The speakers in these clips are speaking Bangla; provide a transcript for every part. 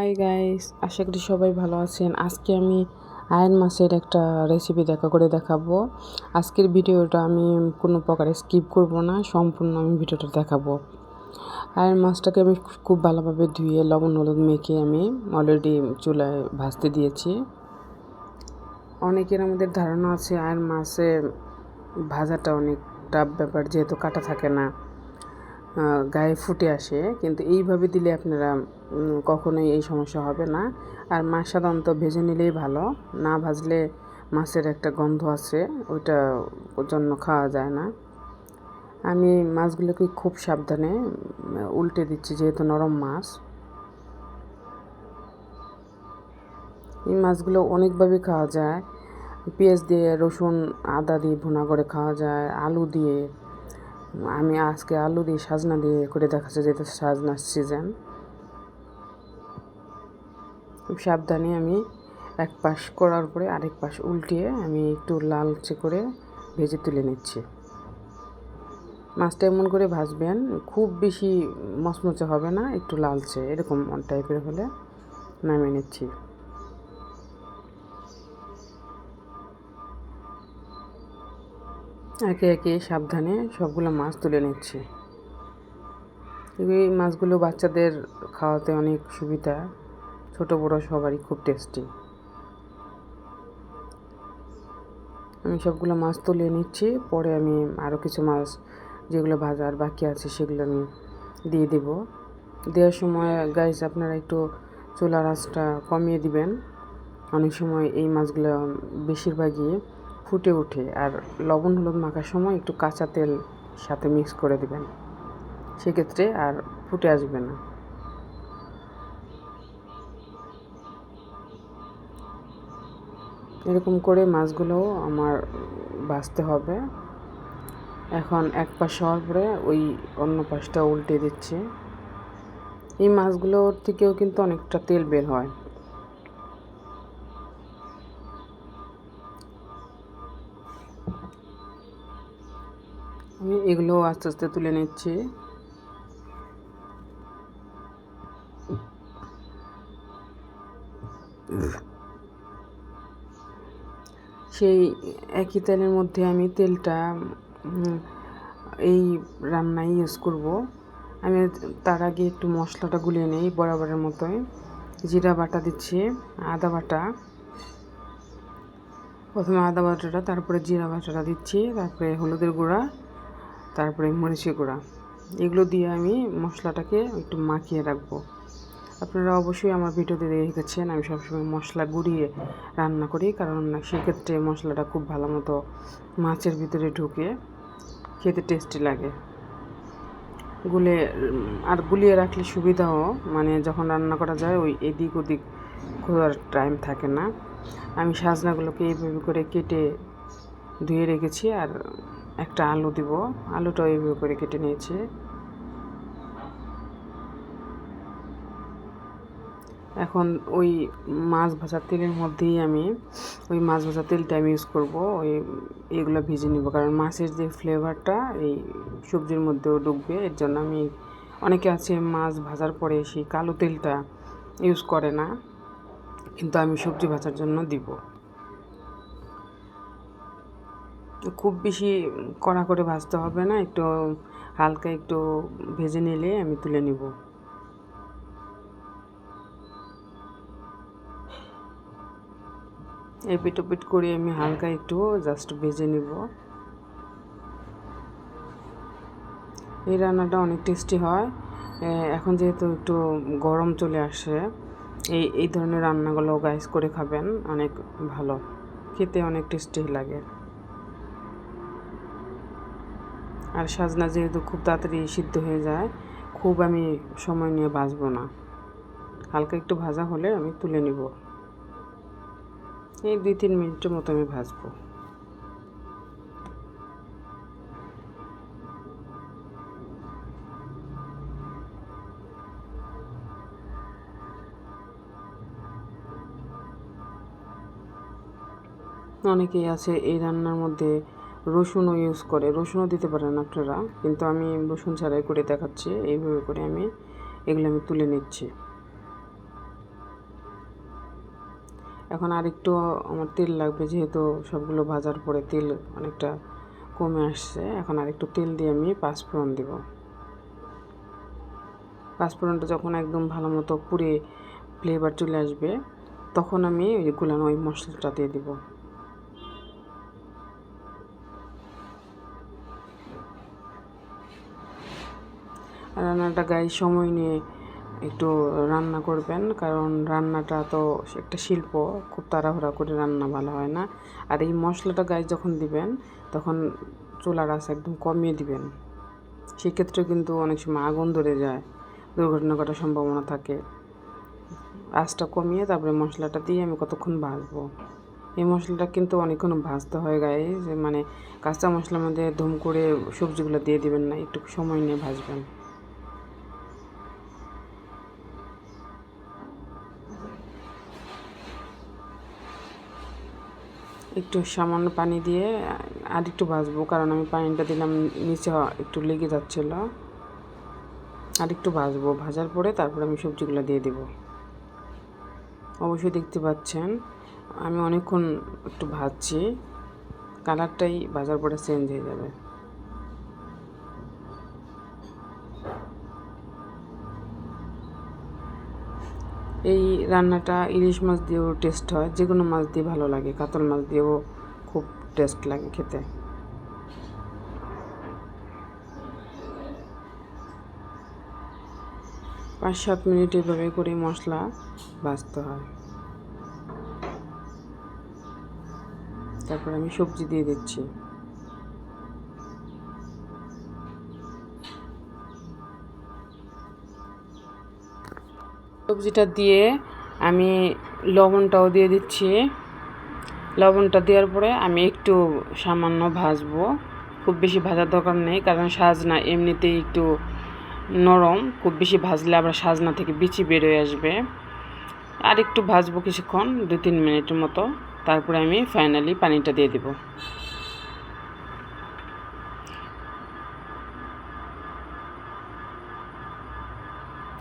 হাই গাইস, আশা করি সবাই ভালো আছেন। আজকে আমি আয়ন মাছের একটা রেসিপি দেখাবো। আজকের ভিডিওটা আমি কোনো প্রকারে স্কিপ করব না, সম্পূর্ণ আমি ভিডিওটা দেখাবো। আয়ন মাছটাকে আমি খুব ভালোভাবে ধুয়ে লবণ হলুদ মেখে আমি অলরেডি চুলায় ভাজতে দিয়েছি। অনেকের আমাদের ধারণা আছে আয়ন মাছের ভাজাটা অনেক টাফ ব্যাপার, যেহেতু কাটা থাকে না, গায়ে ফুটে আসে, কিন্তু এইভাবে দিলে আপনারা কখনোই এই সমস্যা হবে না। আর মাছ সাধারণত ভেজে নিলেই ভালো, না ভাজলে মাছের একটা গন্ধ আছে, ওইটা জন্য খাওয়া যায় না। আমি মাছগুলোকে খুব সাবধানে উল্টে দিচ্ছি, যেহেতু নরম মাছ। এই মাছগুলো অনেকভাবে খাওয়া যায়, পেঁয়াজ দিয়ে, রসুন আদা দিয়ে ভুনা করে খাওয়া যায়, আলু দিয়ে। আমি আজকে আলু দিয়ে সাজনা দিয়ে করে দেখাচ্ছি, যেহেতু সাজনার সিজন। খুব সাবধানে আমি এক পাশ করার পরে আরেক পাশ উল্টিয়ে আমি একটু লালচে করে ভেজে তুলে নিচ্ছি। মাছটা এমন করে ভাজবেন, খুব বেশি মচমচে হবে না, একটু লালচে এরকম টাইপের হলে নামিয়ে নিচ্ছি। একে একে সাবধানে সবগুলো মাছ তুলে নিচ্ছি। এই মাছগুলো বাচ্চাদের খাওয়াতে অনেক সুবিধা, ছোট বড় সবারই খুব টেস্টি। আমি সবগুলো মাছ তুলে নিচ্ছি, পরে আমি আরও কিছু মাছ যেগুলো ভাজার বাকি আছে সেগুলো আমি দিয়ে দেব। দেওয়ার সময় গাইস আপনারা একটু চুলার আঁচটা কমিয়ে দিবেন। অনেক সময় এই মাছগুলো বেশিরভাগই ফুটে ওঠে, আর লবণ হলুদ মাখার সময় একটু কাঁচা তেল সাথে মিক্স করে দিবেন, সেক্ষেত্রে আর ফুটে আসবে না। এরকম করে মাছগুলো আমার ভাজতে হবে। এখন এক পাশ হওয়ার পরে ওই অন্য পাশটা উল্টে দিচ্ছি। এই মাছগুলোর থেকেও কিন্তু অনেকটা তেল বের হয়। আমি এগুলো আস্তে আস্তে তুলে নিচ্ছি। সেই একই তেলের মধ্যে আমি তেলটা এই রান্নায় ইউজ করব। আমি তার আগে একটু মশলাটা গুলিয়ে নিই বরাবরের মতোই। জিরা বাটা দিচ্ছি, আদা বাটা, প্রথমে আদা বাটাটা, তারপরে জিরা বাটাটা দিচ্ছি, তারপরে হলুদের গুঁড়া, তারপরে মরিচের গুঁড়া। এগুলো দিয়ে আমি মশলাটাকে একটু মাখিয়ে রাখবো। আপনারা অবশ্যই আমার ভিডিওতে দেখেছেন আমি সবসময় মশলা গুঁড়িয়ে রান্না করি, কারণ সেক্ষেত্রে মশলাটা খুব ভালো মতো মাছের ভিতরে ঢুকে খেতে টেস্টি লাগে। গুলিয়ে রাখলে সুবিধাও, মানে যখন রান্না করা যায় ওই এদিক ওদিক খোঁজার টাইম থাকে না। আমি সাজনাগুলোকে এইভাবে করে কেটে ধুয়ে রেখেছি, আর একটা আলু দিব, আলুটাও এইভাবে করে কেটে নিয়েছি। এখন ওই মাছ ভাজার তেলের মধ্যেই আমি ওই মাছ ভাজার তেলটা আমি ইউজ করবো, এগুলো ভেজে নিব, কারণ মাছের যে ফ্লেভারটা এই সবজির মধ্যেও ঢুকবে। এর জন্য আমি, অনেকে আছে মাছ ভাজার পরে সেই কালো তেলটা ইউজ করে না, কিন্তু আমি সবজি ভাজার জন্য দিব। খুব বেশি কড়া করে ভাজতে হবে না, একটু হালকা একটু ভেজে নিলে আমি তুলে নিব। এপিট ওপিট করে আমি হালকা একটু জাস্ট ভেজে নিব। এই রান্নাটা অনেক টেস্টি হয়। এখন যেহেতু একটু গরম চলে আসে, এই ধরনের রান্নাগুলো গাইস করে খাবেন, অনেক ভালো খেতে, অনেক টেস্টি লাগে। আর সাজনা যেহেতু খুব তাড়াতাড়ি সিদ্ধ হয়ে যায়, খুব আমি সময় নিয়ে ভাজবো না, হালকা একটু ভাজা হলে আমি তুলে নিব। এই 2-3 মিনিটের মতো আমি ভাজবো। অনেকেই আছে এই রান্নার মধ্যে রসুনও ইউজ করে, রসুনও দিতে পারেন আপনারা, কিন্তু আমি রসুন ছাড়াই করে দেখাচ্ছি। এইভাবে করে এগুলো আমি তুলে নিচ্ছি। এখন আরেকটু আমার তেল লাগবে, যেহেতু সবগুলো ভাজার পরে তেল অনেকটা কমে আসছে। এখন আরেকটু তেল দিয়ে আমি পাঁচফোড়ন দিব। পাঁচফোড়নটা যখন একদম ভালো মতো পুড়ে ফ্লেভার চলে আসবে, তখন আমি ওই গুলানো ওই মশলাটা দিয়ে দিব। রান্নাটা গায়ে সময় নিয়ে একটু রান্না করবেন, কারণ রান্নাটা তো একটা শিল্প, খুব তাড়াহুড়া করে রান্না ভালো হয় না। আর এই মশলাটা গায়ে যখন দিবেন তখন চুলার আঁচ একদম কমিয়ে দিবেন, সেক্ষেত্রে কিন্তু অনেক সময় আগুন ধরে যায়, দুর্ঘটনা ঘটার সম্ভাবনা থাকে। আঁচটা কমিয়ে তারপরে মশলাটা দিয়ে আমি কতক্ষণ ভাজবো। এই মশলাটা কিন্তু অনেকক্ষণ ভাজতে হয় গায়ে, যে মানে কাঁচা মশলার মধ্যে ধুম করে সবজিগুলো দিয়ে দিবেন না, একটু সময় নিয়ে ভাজবেন। একটু সামান্য পানি দিয়ে আর একটু ভাজবো, কারণ আমি পানিটা দিলাম নিচে একটু লেগে যাচ্ছিল। আর একটু ভাজবো, ভাজার পরে তারপরে আমি সবজিগুলো দিয়ে দেব। অবশ্যই দেখতে পাচ্ছেন আমি অনেকক্ষণ একটু ভাজছি, কালারটাই ভাজার পরে চেঞ্জ হয়ে যাবে। এই রান্নাটা ইলিশ মাছ দিয়েও টেস্ট হয়, যে কোনো মাছ দিয়ে ভালো লাগে, কাতল মাছ দিয়েও খুব টেস্ট লাগে খেতে। 5-7 মিনিট এভাবে করে মশলা ভাজতে হয়। তারপর আমি সবজি দিয়ে দিচ্ছি। সবজিটা দিয়ে আমি লবণটাও দিয়ে দিচ্ছি। লবণটা দেওয়ার পরে আমি একটু সামান্য ভাজবো, খুব বেশি ভাজার দরকার নেই, কারণ সাজনা এমনিতেই একটু নরম, খুব বেশি ভাজলে আবার সাজনা থেকে বিচি বেরোয় আসবে। আর একটু ভাজবো কিছুক্ষণ, 2-3 মিনিটের মতো, তারপরে আমি ফাইনালি পানিটা দিয়ে দেব।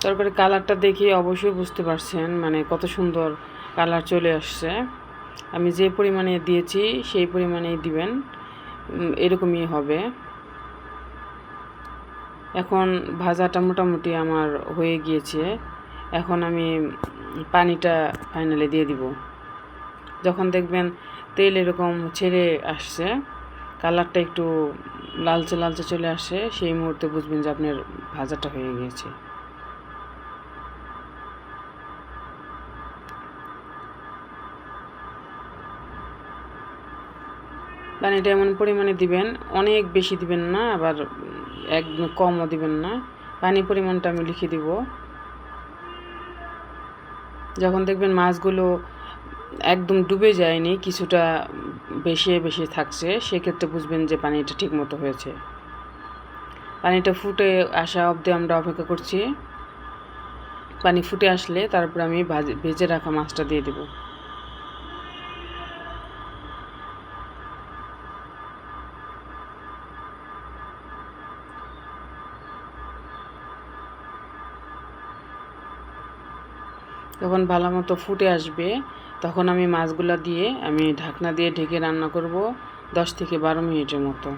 তারপরে কালারটা দেখে অবশ্যই বুঝতে পারছেন মানে কত সুন্দর কালার চলে আসছে। আমি যে পরিমাণে দিয়েছি সেই পরিমাণেই দিবেন, এরকমই হবে। এখন ভাজাটা মোটামুটি আমার হয়ে গিয়েছে। এখন আমি পানিটা ফাইনালি দিয়ে দিব। যখন দেখবেন তেল এরকম ছেড়ে আসছে, কালারটা একটু লালচে লালচে চলে আসে, সেই মুহূর্তে বুঝবেন যে আপনার ভাজাটা হয়ে গিয়েছে। পানিটা এমন পরিমাণে দিবেন, অনেক বেশি দিবেন না, আবার একদম কমও দিবেন না। পানি পরিমাণটা আমি লিখে দিব। যখন দেখবেন মাছগুলো একদম ডুবে যায়নি, কিছুটা বেশি বেশি থাকছে, সেক্ষেত্রে বুঝবেন যে পানিটা ঠিক মতো হয়েছে। পানিটা ফুটে আসা অবধি আমরা অপেক্ষা করছি। পানি ফুটে আসলে তারপর আমি ভেজে রাখা মাছটা দিয়ে দেব। যখন ভালো মতো ফুটে আসবে, তখন আমি মাছগুলো দিয়ে আমি ঢাকনা দিয়ে ঢেকে রান্না করব 10-12 মিনিটের মতো।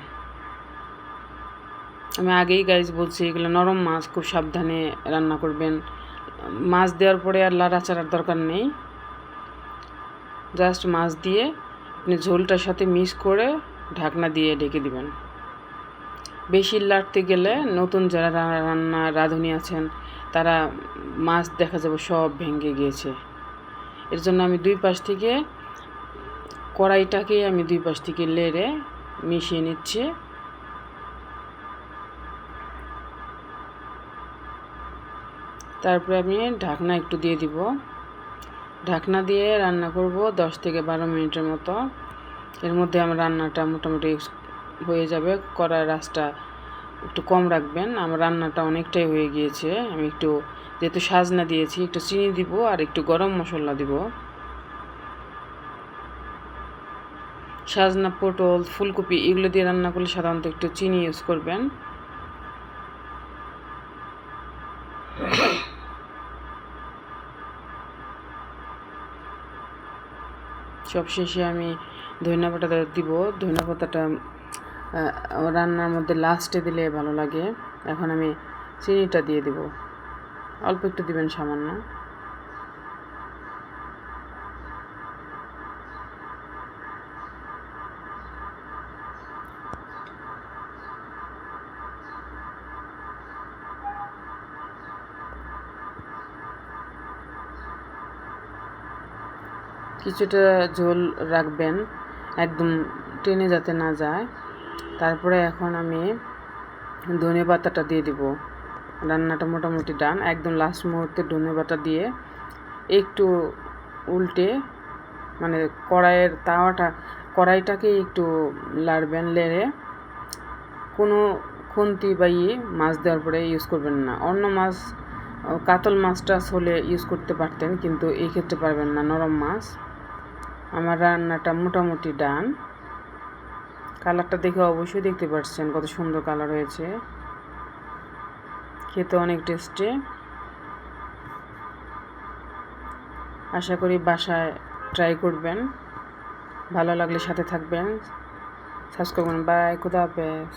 আমি আগেই গাইজ বলছি, এগুলো নরম মাছ, খুব সাবধানে রান্না করবেন। মাছ দেওয়ার পরে আর লাড়াচাড়ার দরকার নেই, জাস্ট মাছ দিয়ে আপনি ঝোলটার সাথে মিক্স করে ঢাকনা দিয়ে ঢেকে দিবেন। বেশি লাড়তে গেলে নতুন যারা রান্না রাঁধুনি আছেন, তারা মাছ দেখা যাবে সব ভেঙে গিয়েছে। এর জন্য আমি কড়াইটাকে আমি দুই পাশ থেকে লেড়ে মিশিয়ে নিচ্ছি। তারপরে আমি ঢাকনা একটু দিয়ে দিব। ঢাকনা দিয়ে রান্না করব 10-12 মিনিটের মতো। এর মধ্যে আমার রান্নাটা মোটামুটি হয়ে যাবে। কড়াইয়ের আঁচটা একটু কম রাখবেন, আমার রান্নাটা অনেকটাই হয়ে গিয়েছে। আমি একটু, যেহেতু সাজনা দিয়েছি, একটু চিনি দিব আর একটু গরম মশলা দিব। সাজনা, পটল, ফুলকপি এগুলো দিয়ে রান্না করলে সাধারণত একটু চিনি ইউজ করবেন। সবশেষে আমি ধনিয়া পাতাটা দিব। ধনিয়া পাতাটা রান্নার মধ্যে লাস্টে দিলে ভালো লাগে। এখন আমি চিনিটা দিয়ে দিব, অল্প একটু দিবেন, সামান্য। কিছুটা ঝোল রাখবেন, একদম টেনে যাতে না যায়। তারপরে এখন আমি ধনিয়া পাতাটা দিয়ে দিব। রান্নাটা মোটামুটি ডান। একদম লাস্ট মুহূর্তে ধনিয়া পাতা দিয়ে একটু উল্টে, মানে কড়াইটাকে একটু লাড়বেন, লেড়ে কোনো খুন্তি বা মাছ দেওয়ার পরে ইউজ করবেন না। অন্য মাছ, কাতল মাছটা হলে ইউজ করতে পারতেন, কিন্তু এই ক্ষেত্রে পারবেন না, নরম মাছ। আমার রান্নাটা মোটামুটি ডান। কালারটা দেখে অবশ্যই দেখতে পাচ্ছেন কত সুন্দর কালার হয়েছে, খেতে অনেক টেস্টি। আশা করি বাসায় ট্রাই করবেন। ভালো লাগলে সাথে থাকবেন, সাবস্ক্রাইব করবেন। বাই, খুদা হাফেজ।